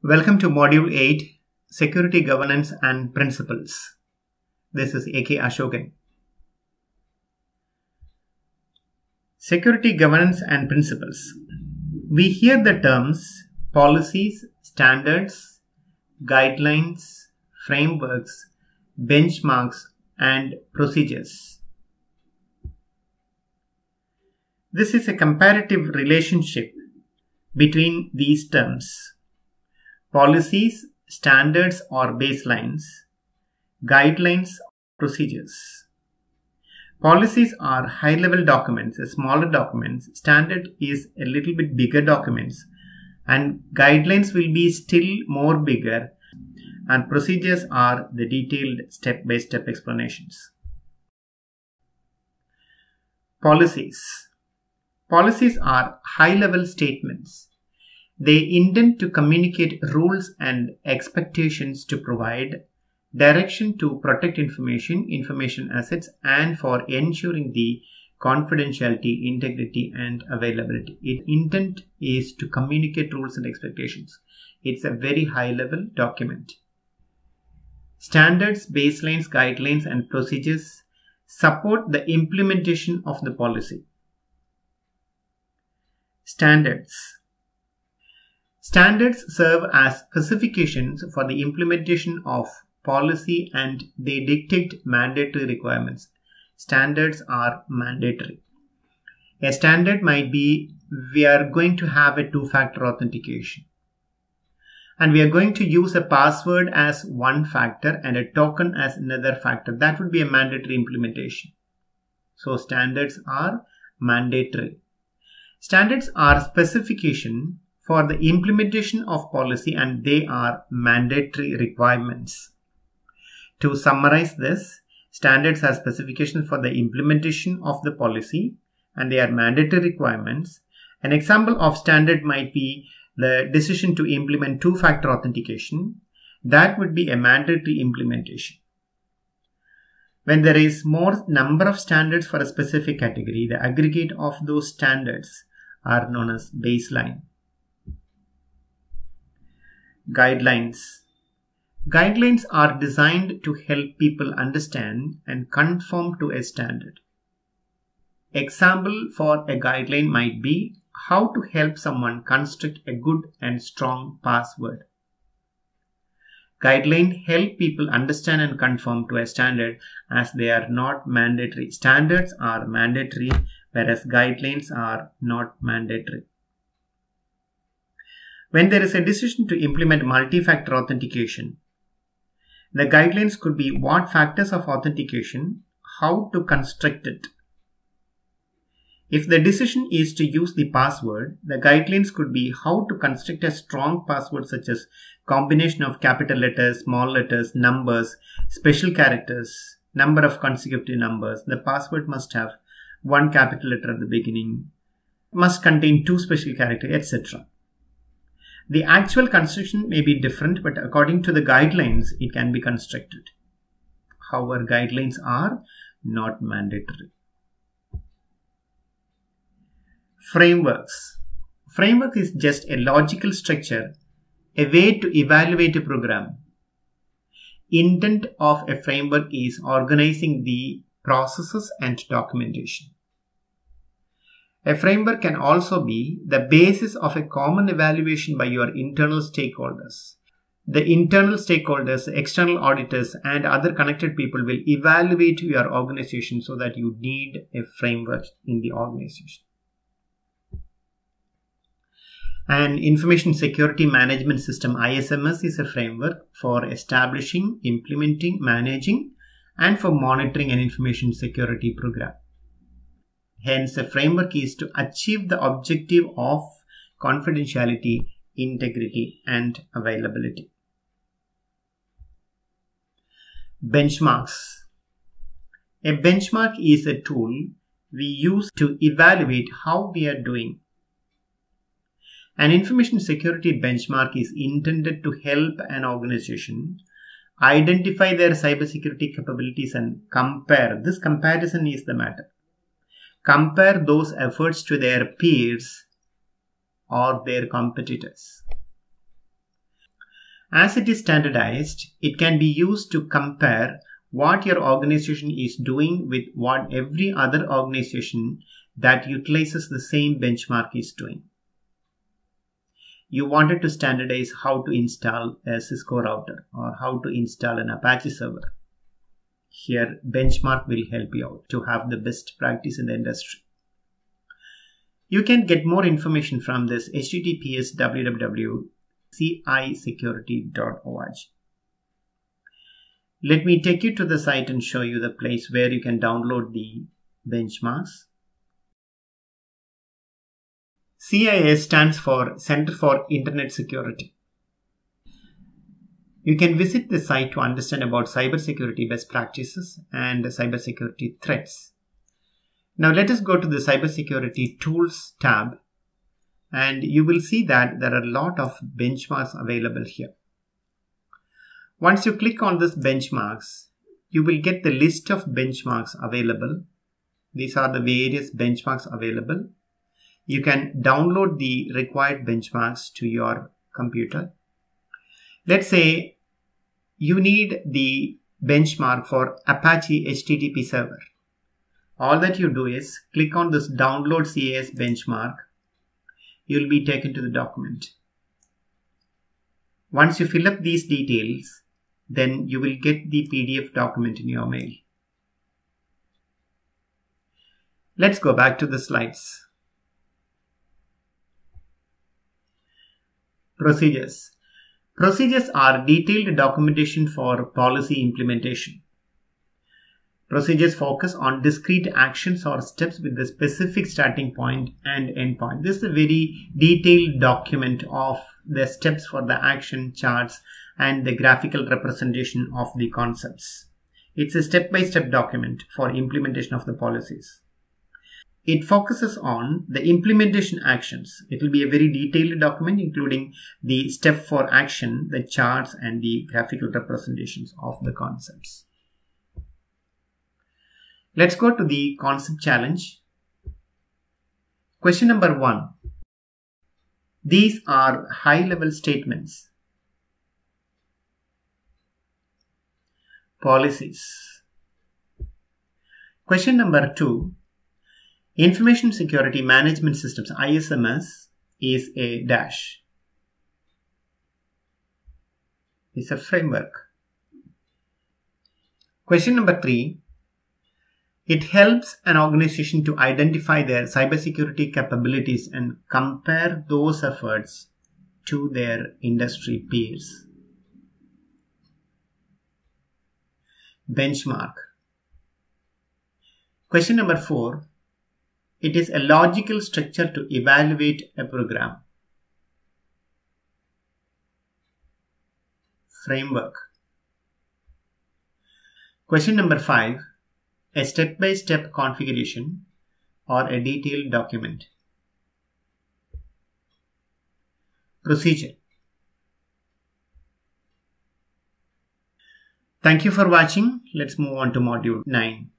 Welcome to Module 8, Security Governance and Principles. This is A.K. Ashokan. Security Governance and Principles. We hear the terms policies, standards, guidelines, frameworks, benchmarks, and procedures. This is a comparative relationship between these terms. Policies, standards or baselines, guidelines, procedures. Policies are high-level documents, smaller documents. Standard is a little bit bigger documents, and guidelines will be still more bigger, and procedures are the detailed step-by-step explanations. Policies. Policies are high-level statements. They intend to communicate rules and expectations to provide direction to protect information assets, and for ensuring the confidentiality, integrity, and availability. Its intent is to communicate rules and expectations. It's a very high-level document. Standards, baselines, guidelines, and procedures support the implementation of the policy. Standards. Standards serve as specifications for the implementation of policy, and they dictate mandatory requirements. Standards are mandatory. A standard might be, we are going to have a two-factor authentication, and we are going to use a password as one factor and a token as another factor. That would be a mandatory implementation. So standards are mandatory. Standards are specification for the implementation of policy, and they are mandatory requirements. To summarize this, standards are specifications for the implementation of the policy, and they are mandatory requirements. An example of standard might be the decision to implement two-factor authentication. That would be a mandatory implementation. When there is more number of standards for a specific category, the aggregate of those standards are known as baseline. Guidelines. Guidelines are designed to help people understand and conform to a standard. Example for a guideline might be how to help someone construct a good and strong password. Guidelines help people understand and conform to a standard, as they are not mandatory. Standards are mandatory, whereas guidelines are not mandatory. When there is a decision to implement multi-factor authentication, the guidelines could be what factors of authentication, how to construct it. If the decision is to use the password, the guidelines could be how to construct a strong password, such as combination of capital letters, small letters, numbers, special characters, number of consecutive numbers. The password must have one capital letter at the beginning, must contain two special characters, etc. The actual construction may be different, but according to the guidelines, it can be constructed. However, guidelines are not mandatory. Frameworks. Framework is just a logical structure, a way to evaluate a program. Intent of a framework is organizing the processes and documentation. A framework can also be the basis of a common evaluation by your internal stakeholders. The internal stakeholders, external auditors, and other connected people will evaluate your organization, so that you need a framework in the organization. An Information Security Management System, ISMS, is a framework for establishing, implementing, managing, and for monitoring an information security program. Hence, a framework is to achieve the objective of confidentiality, integrity, and availability. Benchmarks. A benchmark is a tool we use to evaluate how we are doing. An information security benchmark is intended to help an organization identify their cybersecurity capabilities and compare. This comparison is the matter. Compare those efforts to their peers or their competitors. As it is standardized, it can be used to compare what your organization is doing with what every other organization that utilizes the same benchmark is doing. You wanted to standardize how to install a Cisco router or how to install an Apache server. Here, benchmark will help you out to have the best practice in the industry. You can get more information from this https://cisecurity.org. Let me take you to the site and show you the place where you can download the benchmarks. CIS stands for Center for Internet Security. You can visit the site to understand about cybersecurity best practices and cybersecurity threats. Now let us go to the Cybersecurity Tools tab, and you will see that there are a lot of benchmarks available here. Once you click on this benchmarks, you will get the list of benchmarks available. These are the various benchmarks available. You can download the required benchmarks to your computer. Let's say you need the benchmark for Apache HTTP server. All that you do is click on this download CIS benchmark. You'll be taken to the document. Once you fill up these details, then you will get the PDF document in your mail. Let's go back to the slides. Procedures. Procedures are detailed documentation for policy implementation. Procedures focus on discrete actions or steps with a specific starting point and end point. This is a very detailed document of the steps for the action charts and the graphical representation of the concepts. It's a step-by-step document for implementation of the policies. It focuses on the implementation actions. It will be a very detailed document including the step for action, the charts, and the graphical representations of the concepts. Let's go to the concept challenge. Question number 1. These are high-level statements. Policies. Question number 2. Information Security Management Systems, ISMS, is a dash. It's a framework. Question number 3. It helps an organization to identify their cybersecurity capabilities and compare those efforts to their industry peers. Benchmark. Question number 4. It is a logical structure to evaluate a program. Framework. Question number 5. A step-by-step configuration or a detailed document. Procedure. Thank you for watching. Let's move on to module 9.